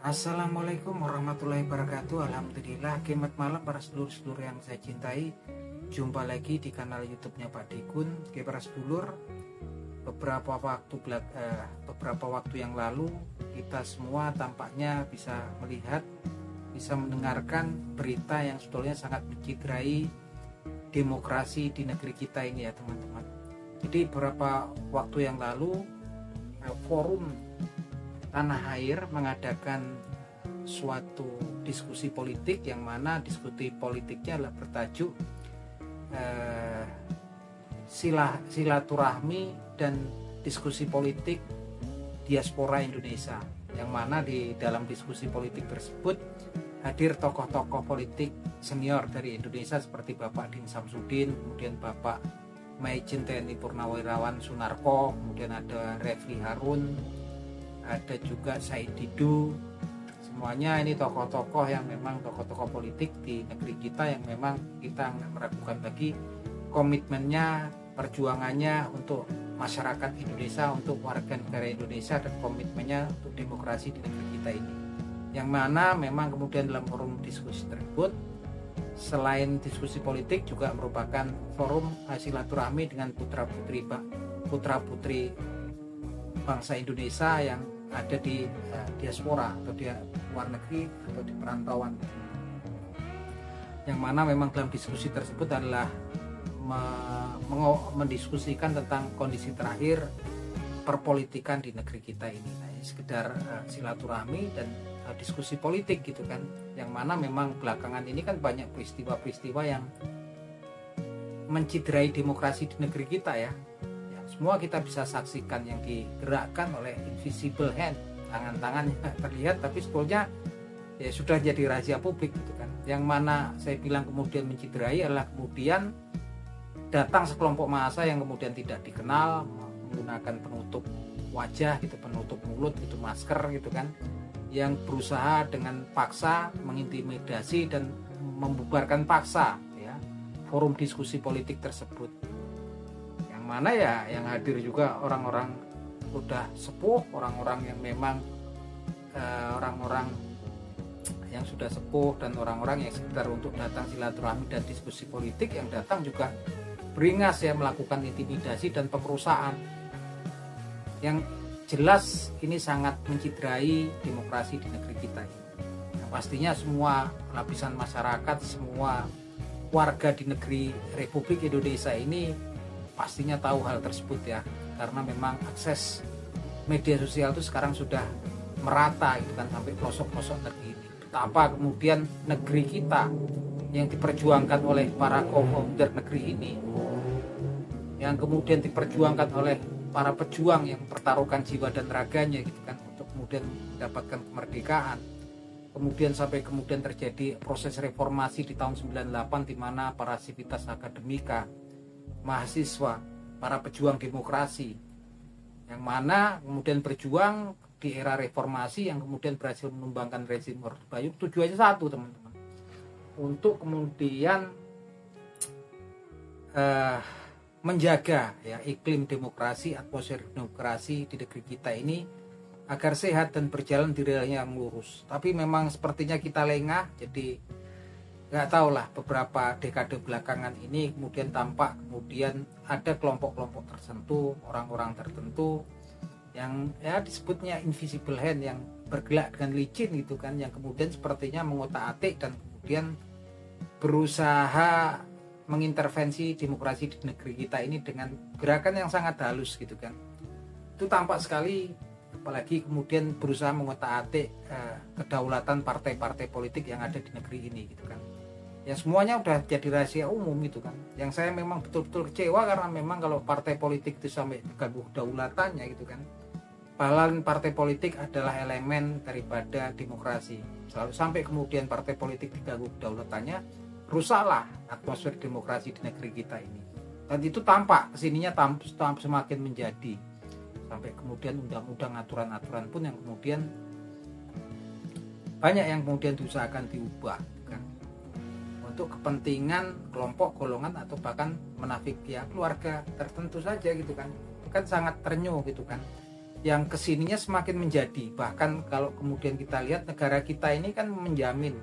Assalamualaikum warahmatullahi wabarakatuh. Alhamdulillah, selamat malam para sedulur-sedulur yang saya cintai. Jumpa lagi di kanal YouTube-nya Pak Dikun. Oke para sedulur, beberapa waktu yang lalu kita semua tampaknya bisa melihat, bisa mendengarkan berita yang sebetulnya sangat mencederai demokrasi di negeri kita ini ya teman-teman. Jadi beberapa waktu yang lalu forum Tanah Air mengadakan suatu diskusi politik yang mana diskusi politiknya adalah bertajuk silaturahmi dan diskusi politik diaspora Indonesia, yang mana di dalam diskusi politik tersebut hadir tokoh-tokoh politik senior dari Indonesia seperti Bapak Din Samsudin, kemudian Bapak Maijen TNI Purnawirawan Sunarko, kemudian ada Refli Harun, ada juga Said Didu. Semuanya ini tokoh-tokoh yang memang tokoh-tokoh politik di negeri kita yang memang kita nggak meragukan lagi komitmennya, perjuangannya untuk masyarakat Indonesia, untuk warga negara Indonesia, dan komitmennya untuk demokrasi di negeri kita ini. Yang mana memang kemudian dalam forum diskusi tersebut, selain diskusi politik juga merupakan forum silaturahmi dengan putra-putri bangsa Indonesia yang ada di diaspora atau di luar negeri atau di perantauan, yang mana memang dalam diskusi tersebut adalah mendiskusikan tentang kondisi terakhir perpolitikan di negeri kita ini. Nah, ini sekedar silaturahmi dan diskusi politik gitu kan, yang mana memang belakangan ini kan banyak peristiwa-peristiwa yang menciderai demokrasi di negeri kita ya. Semua kita bisa saksikan yang digerakkan oleh invisible hand, tangan-tangan yang terlihat tapi sebetulnya ya sudah jadi rahasia publik gitu kan. Yang mana saya bilang kemudian menciderai adalah kemudian datang sekelompok massa yang kemudian tidak dikenal, menggunakan penutup wajah gitu, penutup mulut gitu, masker gitu kan, yang berusaha dengan paksa mengintimidasi dan membubarkan paksa ya forum diskusi politik tersebut. Mana ya yang hadir juga orang-orang udah sepuh, orang-orang yang memang orang-orang yang sudah sepuh dan orang-orang yang sekitar untuk datang silaturahmi dan diskusi politik, yang datang juga beringas ya melakukan intimidasi dan pemerkosaan. Yang jelas ini sangat menciderai demokrasi di negeri kita ini. Nah, pastinya semua lapisan masyarakat, semua warga di negeri Republik Indonesia ini pastinya tahu hal tersebut ya, karena memang akses media sosial itu sekarang sudah merata gitu kan, sampai pelosok-pelosok negeri ini. Betapa kemudian negeri kita yang diperjuangkan oleh para co-founder negeri ini, yang kemudian diperjuangkan oleh para pejuang yang mempertaruhkan jiwa dan raganya gitu kan untuk kemudian mendapatkan kemerdekaan. Kemudian sampai kemudian terjadi proses reformasi di tahun 98 di mana para sivitas akademika, mahasiswa, para pejuang demokrasi, yang mana kemudian berjuang di era reformasi yang kemudian berhasil menumbangkan rezim Orde Baru. Tujuannya satu teman-teman, untuk kemudian menjaga ya iklim demokrasi, atmosfer demokrasi di negeri kita ini agar sehat dan berjalan di rel yang lurus. Tapi memang sepertinya kita lengah, jadi nggak tahu lah beberapa dekade belakangan ini kemudian tampak kemudian ada kelompok-kelompok tertentu, orang-orang tertentu yang ya disebutnya invisible hand, yang bergerak dengan licin gitu kan, yang kemudian sepertinya mengotak-atik dan kemudian berusaha mengintervensi demokrasi di negeri kita ini dengan gerakan yang sangat halus gitu kan. Itu tampak sekali, apalagi kemudian berusaha mengotak-atik kedaulatan partai-partai politik yang ada di negeri ini gitu kan. Ya semuanya udah jadi rahasia umum itu kan. Yang saya memang betul-betul kecewa karena memang kalau partai politik itu sampai diganggu kedaulatannya gitu kan. Padahal partai politik adalah elemen daripada demokrasi. Selalu sampai kemudian partai politik diganggu kedaulatannya, rusaklah atmosfer demokrasi di negeri kita ini. Dan itu tampak kesininya semakin menjadi, sampai kemudian undang-undang, aturan-aturan pun yang kemudian banyak yang kemudian diusahakan diubah kan, untuk kepentingan kelompok, golongan, atau bahkan menafik ya keluarga tertentu saja gitu kan. Itu kan sangat terenyuh gitu kan. yang kesininya semakin menjadi. Bahkan kalau kemudian kita lihat negara kita ini kan menjamin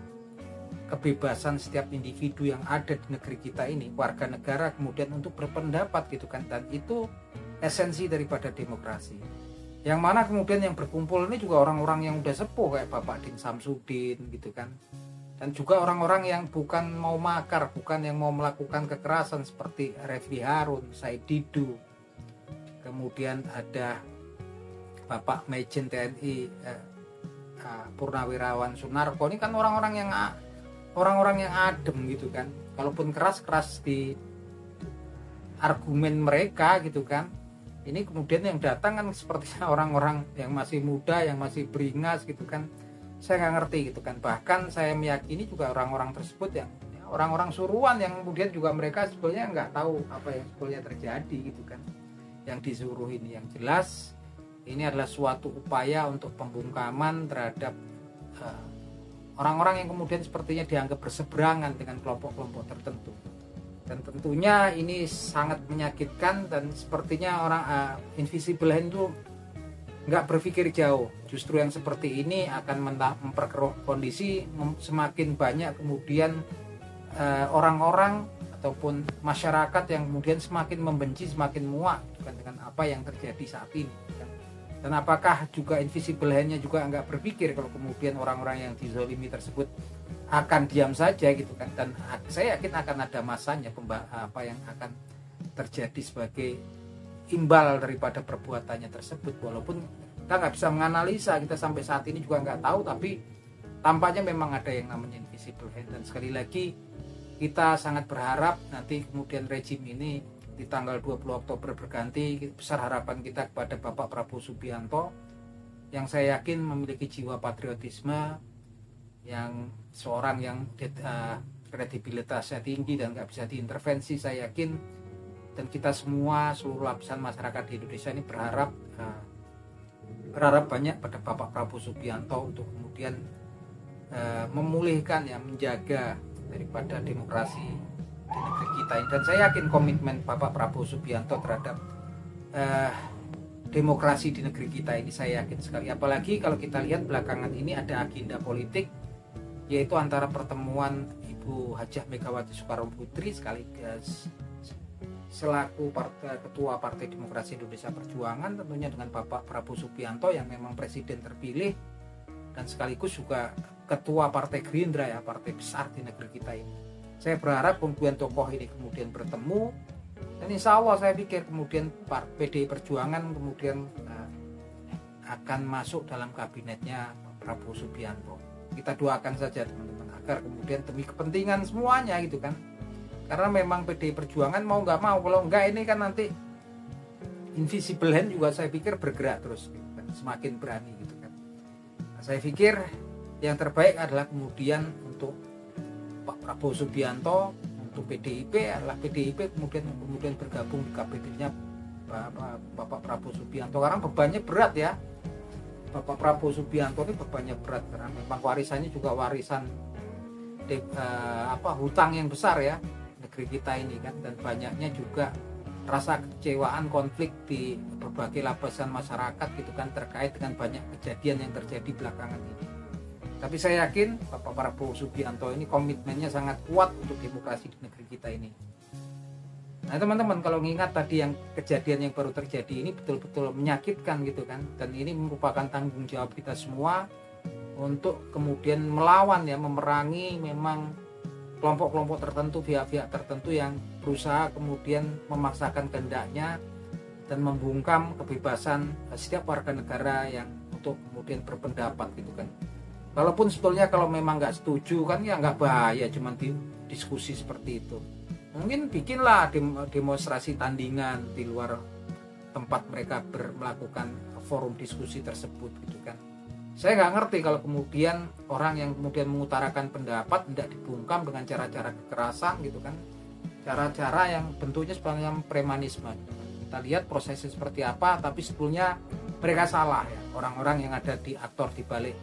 kebebasan setiap individu yang ada di negeri kita ini, warga negara kemudian untuk berpendapat gitu kan, dan itu esensi daripada demokrasi. Yang mana kemudian yang berkumpul ini juga orang-orang yang udah sepuh kayak Bapak Din Samsudin gitu kan, dan juga orang-orang yang bukan mau makar, bukan yang mau melakukan kekerasan seperti Refli Harun, Said Didu, kemudian ada Bapak Majen TNI Purnawirawan Sunarko. Ini kan orang-orang yang adem gitu kan, kalaupun keras di argumen mereka gitu kan, ini kemudian yang datang kan sepertinya orang-orang yang masih muda, yang masih beringas gitu kan. Saya nggak ngerti gitu kan. Bahkan saya meyakini juga orang-orang tersebut yang orang-orang suruhan yang kemudian juga mereka sebetulnya nggak tahu apa yang sebetulnya terjadi gitu kan, yang disuruh ini. Yang jelas ini adalah suatu upaya untuk pembungkaman terhadap orang-orang yang kemudian sepertinya dianggap berseberangan dengan kelompok-kelompok tertentu. Dan tentunya ini sangat menyakitkan, dan sepertinya orang invisible hand itu nggak berpikir jauh. Justru yang seperti ini akan memperkeruh kondisi, semakin banyak kemudian orang-orang ataupun masyarakat yang kemudian semakin membenci, semakin muak dengan apa yang terjadi saat ini. Dan apakah juga invisible hand-nya juga nggak berpikir kalau kemudian orang-orang yang dizolimi tersebut akan diam saja gitu kan. Dan saya yakin akan ada masanya apa yang akan terjadi sebagai imbal daripada perbuatannya tersebut. Walaupun kita nggak bisa menganalisa, kita sampai saat ini juga nggak tahu, tapi tampaknya memang ada yang namanya invisible hand. Dan sekali lagi kita sangat berharap nanti kemudian rejim ini di tanggal 20 Oktober berganti. Besar harapan kita kepada Bapak Prabowo Subianto yang saya yakin memiliki jiwa patriotisme, yang seorang yang kredibilitasnya tinggi dan nggak bisa diintervensi, saya yakin. Dan kita semua, seluruh lapisan masyarakat di Indonesia ini berharap banyak pada Bapak Prabowo Subianto untuk kemudian memulihkan, ya, menjaga daripada demokrasi di negeri kita ini. Dan saya yakin komitmen Bapak Prabowo Subianto terhadap demokrasi di negeri kita ini, saya yakin sekali. Apalagi kalau kita lihat belakangan ini ada agenda politik, yaitu antara pertemuan Ibu Hajah Megawati Soekarno Putri sekaligus selaku Ketua Partai Demokrasi Indonesia Perjuangan, tentunya dengan Bapak Prabowo Subianto yang memang presiden terpilih dan sekaligus juga Ketua Partai Gerindra, ya, partai besar di negeri kita ini. Saya berharap kemudian tokoh ini kemudian bertemu, dan insya Allah saya pikir kemudian PDI Perjuangan kemudian akan masuk dalam kabinetnya Prabowo Subianto. Kita doakan saja teman-teman agar kemudian demi kepentingan semuanya gitu kan. Karena memang PDI Perjuangan mau nggak mau, kalau enggak ini kan nanti invisible hand juga saya pikir bergerak terus gitu kan, semakin berani gitu kan. Nah, saya pikir yang terbaik adalah kemudian untuk Pak Prabowo Subianto, untuk PDIP adalah PDIP kemudian bergabung di kabinetnya Bapak Prabowo Subianto, karena bebannya berat, ya. Bapak Prabowo Subianto ini bebannya berat karena memang warisannya juga warisan hutang yang besar, ya, negeri kita ini kan, dan banyaknya juga rasa kecewaan, konflik di berbagai lapisan masyarakat gitu kan, terkait dengan banyak kejadian yang terjadi belakangan ini. Tapi saya yakin Bapak Prabowo Subianto ini komitmennya sangat kuat untuk demokrasi di negeri kita ini. Nah teman-teman, kalau mengingat tadi yang kejadian yang baru terjadi ini betul-betul menyakitkan gitu kan, dan ini merupakan tanggung jawab kita semua untuk kemudian melawan, ya, memerangi memang kelompok-kelompok tertentu, pihak-pihak tertentu yang berusaha kemudian memaksakan kehendaknya dan membungkam kebebasan setiap warga negara yang untuk kemudian berpendapat gitu kan. Walaupun sebetulnya kalau memang nggak setuju kan, ya nggak bahaya, cuma diskusi seperti itu. Mungkin bikinlah demonstrasi tandingan di luar tempat mereka melakukan forum diskusi tersebut gitu kan. Saya nggak ngerti kalau kemudian orang yang kemudian mengutarakan pendapat tidak dibungkam dengan cara-cara kekerasan gitu kan, cara-cara yang bentuknya sebenarnya premanisme. Kita lihat prosesnya seperti apa, tapi sebetulnya mereka salah, ya, orang-orang yang ada di aktor di balik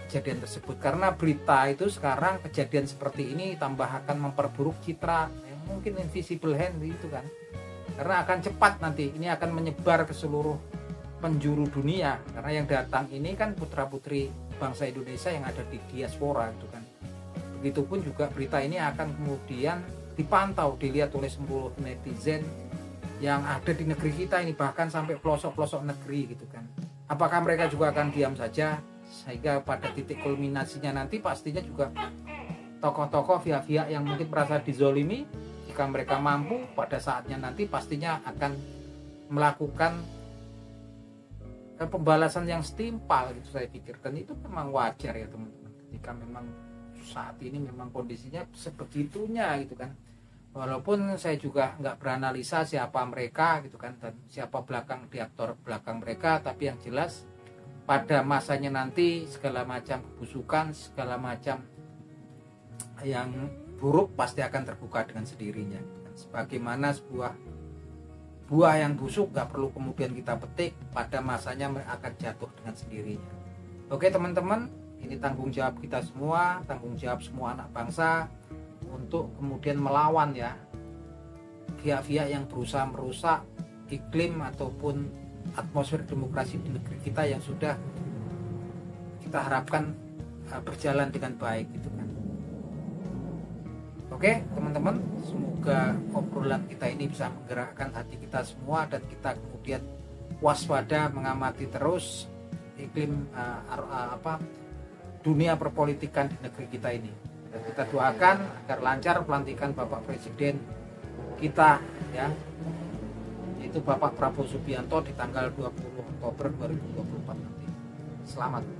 kejadian tersebut. Karena berita itu sekarang kejadian seperti ini tambah akan memperburuk citra, ya, mungkin invisible hand itu kan, karena akan cepat nanti ini akan menyebar ke seluruh penjuru dunia, karena yang datang ini kan putra-putri bangsa Indonesia yang ada di diaspora gitu kan. Begitupun juga berita ini akan kemudian dipantau, dilihat oleh seluruh netizen yang ada di negeri kita ini, bahkan sampai pelosok-pelosok negeri gitu kan. Apakah mereka juga akan diam saja, sehingga pada titik kulminasinya nanti pastinya juga tokoh-tokoh pihak-pihak yang mungkin merasa dizolimi, jika mereka mampu pada saatnya nanti pastinya akan melakukan pembalasan yang setimpal gitu saya pikir. Dan itu memang wajar ya teman-teman, ketika memang saat ini memang kondisinya sebegitunya gitu kan. Walaupun saya juga nggak beranalisa siapa mereka gitu kan, dan siapa di aktor belakang mereka, tapi yang jelas pada masanya nanti segala macam kebusukan, segala macam yang buruk pasti akan terbuka dengan sendirinya. Sebagaimana sebuah buah yang busuk gak perlu kemudian kita petik, pada masanya akan jatuh dengan sendirinya. Oke teman-teman, ini tanggung jawab kita semua, tanggung jawab semua anak bangsa untuk kemudian melawan ya pihak-pihak yang berusaha merusak iklim ataupun atmosfer demokrasi di negeri kita yang sudah kita harapkan berjalan dengan baik gitu kan. Oke teman-teman, semoga obrolan kita ini bisa menggerakkan hati kita semua, dan kita kemudian waspada mengamati terus iklim dunia perpolitikan di negeri kita ini. Dan kita doakan agar lancar pelantikan Bapak Presiden kita ya, yaitu Bapak Prabowo Subianto di tanggal 20 Oktober 2024 nanti. Selamat.